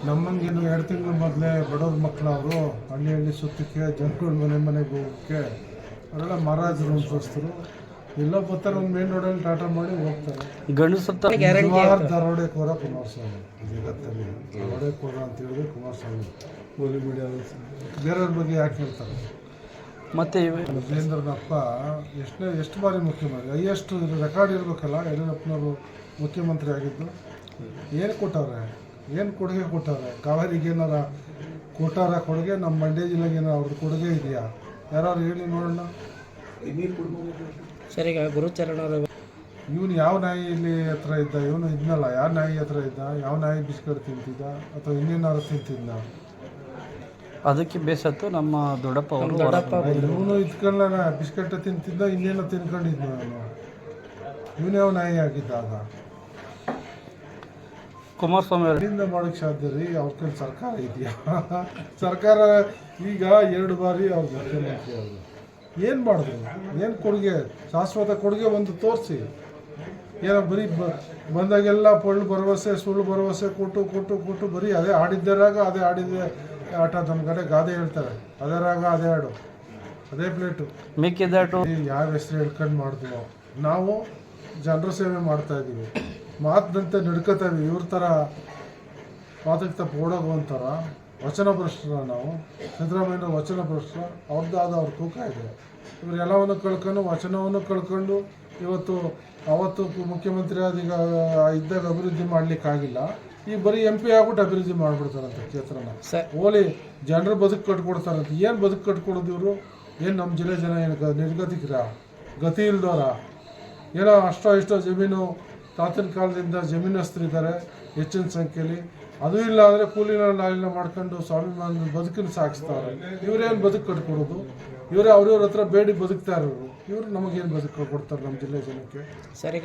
ನಮ್ಮಂಗಿನ್ನು 2 ತಿಂಗಳ ಮೊದಲೇ ಬಡವ್ರ ಮಕ್ಕಳು ಅವರು ಹಳ್ಳಿ ಸುತ್ತಕ್ಕೆ ಜನಗಳ ಮನೆಗೆ ಹೋಗೋಕ್ಕೆ ಅವರೆಲ್ಲ ಮಹಾರಾಜರು ಅನ್ಸೋಸ್ತರು ಎಲ್ಲ ಬರ್ತಾರೆ. ಒಂದು ಮೇನ್ ರೋಡಲ್ಲಿ ಟಾಟಾ ಮಾಡಿ ಹೋಗ್ತಾರೆ. ದರೋಡೆಕೋರ ಕುಮಾರಸ್ವಾಮಿ ಜಗತ್ತಲ್ಲಿ ದರೋಡೆಕೋರ ಅಂತ ಹೇಳಿದ್ರೆ ಕುಮಾರಸ್ವಾಮಿ. ಬೇರೆಯವ್ರ ಬಗ್ಗೆ ಯಾಕೆ ಹೇಳ್ತಾರೆ? ಮತ್ತೆ ವಿಜೇಂದ್ರನಪ್ಪ ಎಷ್ಟು ಬಾರಿ ಮುಖ್ಯಮಂತ್ರಿ, ಹೈಯೆಸ್ಟ್ ರೆಕಾರ್ಡ್ ಇರಬೇಕಲ್ಲ. ಯಡಿಯೂರಪ್ಪನವರು ಮುಖ್ಯಮಂತ್ರಿ ಆಗಿದ್ದು ಏನು ಕೊಟ್ಟವ್ರೆ, ಏನು ಕೊಡುಗೆ ಕೊಟ್ಟವ್ರೆ? ಕಾವೇರಿಗೆ ಏನಾರ ಕೊಟ್ಟಾರ ಕೊಡುಗೆ? ನಮ್ಮ ಮಂಡ್ಯ ಜಿಲ್ಲೆಗೆ ಏನಾರ ಅವ್ರದ್ದು ಕೊಡುಗೆ ಇದೆಯಾ? ಯಾರು ಹೇಳಿ ನೋಡೋಣ. ಸರಿ, ಗುರುಚರಣ ಇವನು ಯಾವ ನಾಯಿ ಇಲ್ಲಿ ಹತ್ರ ಇದ್ದ? ಇವನು ಇದ್ನಲ್ಲ, ಯಾವ ನಾಯಿ ಹತ್ರ ಇದ್ದ? ಯಾವ ನಾಯಿ ಬಿಸ್ಕೆಟ್ ತಿಂತಿದ್ದ ಅಥವಾ ಇನ್ನೇನಾರು ತಿಂತಿದ್ದ? ಅದಕ್ಕೆ ಬೇಸತ್ತು ನಮ್ಮ ದೊಡ್ಡಪ್ಪ ಅವರು. ಇವನು ಇದ್ಕೊಂಡ ಬಿಸ್ಕೆಟ್ ತಿಂತಿದ್ದ, ಇನ್ನೇನೋ ತಿನ್ಕೊಂಡಿದ್ದ. ಇವನು ಯಾವ ನಾಯಿ ಆಗಿದ್ದ ಆಗ? ಕುಮಾರಸ್ವಾಮಿ ಅವರಿಂದ ಮಾಡೋಕ್ಕೆ ಸಾಧ್ಯ ರೀ? ಅವ್ರ ಕೈಲಿ ಸರ್ಕಾರ ಇದೆಯಾ? ಸರ್ಕಾರ ಈಗ 2 ಬಾರಿ ಅವ್ರ ಮುಖ್ಯಮಂತ್ರಿ ಅವರು ಏನು ಮಾಡಿದ್ರು? ಏನು ಕೊಡುಗೆ, ಶಾಶ್ವತ ಕೊಡುಗೆ ಒಂದು ತೋರಿಸಿ. ಏನೋ ಬರೀ ಬಂದಾಗೆಲ್ಲ ಪೊಳ್ಳು ಭರವಸೆ, ಸುಳ್ಳು ಭರವಸೆ ಕೊಟ್ಟು ಬರೀ ಅದೇ ಆಡಿದ್ದರಾಗ ಅದೇ ಆಡಿದ್ದೆ ಆಟ. ನಮ್ಮ ಕಡೆ ಗಾದೆ ಹೇಳ್ತಾರೆ, ಅದೇ ರಾಗ ಅದೇ ಹಾಡು ಅದೇ ಪ್ಲೇಟು. ಮಿಕ್ಕಿದಾಟು ಯಾವ ಹೆಸರು ಹೇಳ್ಕೊಂಡು ಮಾಡಿದ್ವು? ನಾವು ಜನರ ಸೇವೆ ಮಾಡ್ತಾಯಿದ್ದೀವಿ, ಮಾತಿನಂತೆ ನಡ್ಕೋತಾಯಿದ್ದೀವಿ. ಇವ್ರ ಥರ ಮಾತಕ್ಕೆ ತಪ್ಪು ಓಡೋಗುವಂಥರ ವಚನ ಭ್ರಷ್ಟರ ನಾವು. ಸಿದ್ದರಾಮಯ್ಯ ವಚನ ಭ್ರಷ್ಟ, ಅವ್ರದ್ದಾದ ಅವ್ರ ತೂಕ ಇದೆ. ಇವರು ಎಲ್ಲವನ್ನು ಕಳ್ಕೊಂಡು ವಚನವನ್ನು ಕಳ್ಕೊಂಡು ಅವತ್ತು ಮುಖ್ಯಮಂತ್ರಿ ಆದೀಗ ಇದ್ದಾಗ ಅಭಿವೃದ್ಧಿ ಮಾಡಲಿಕ್ಕಾಗಿಲ್ಲ. ಈಗ ಬರೀ MP ಆಗ್ಬಿಟ್ಟು ಅಭಿವೃದ್ಧಿ ಮಾಡಿಬಿಡ್ತಾರಂತೆ ಕ್ಷೇತ್ರನ. ಓಲಿ ಜನರು ಬದುಕು ಕಟ್ಕೊಡ್ತಾರಂತೆ. ಏನು ಬದುಕು ಕಟ್ಕೊಡೋದು ಇವರು? ಏನು ನಮ್ಮ ಜಿಲ್ಲೆ ಜನ ಏನು ನಿರ್ಗತಿಕರ, ಗತಿ ಇಲ್ದವರ? ಏನೋ ಇಷ್ಟೋ ಜಮೀನು ತಾತನ ಕಾಲದಿಂದ ಜಮೀನಸ್ಥರಿದ್ದಾರೆ ಹೆಚ್ಚಿನ ಸಂಖ್ಯೆಯಲ್ಲಿ. ಅದು ಇಲ್ಲ ಅಂದರೆ ಕೂಲಿನ ಮಾಡ್ಕೊಂಡು ಸ್ವಾಭಿಮಾನ ಬದುಕನ್ನು ಸಾಗಿಸ್ತಾರೆ. ಇವರೇನು ಬದುಕು ಕಟ್ಕೊಡೋದು? ಇವರೇ ಅವ್ರವ್ರ ಹತ್ರ ಬೇಡಿ ಬದುಕ್ತಾ ಇರೋರು. ಇವರು ನಮಗೇನು ಬದುಕು ಕೊಡ್ತಾರೆ ನಮ್ಮ ಜಿಲ್ಲೆ ಜನಕ್ಕೆ? ಸರಿ.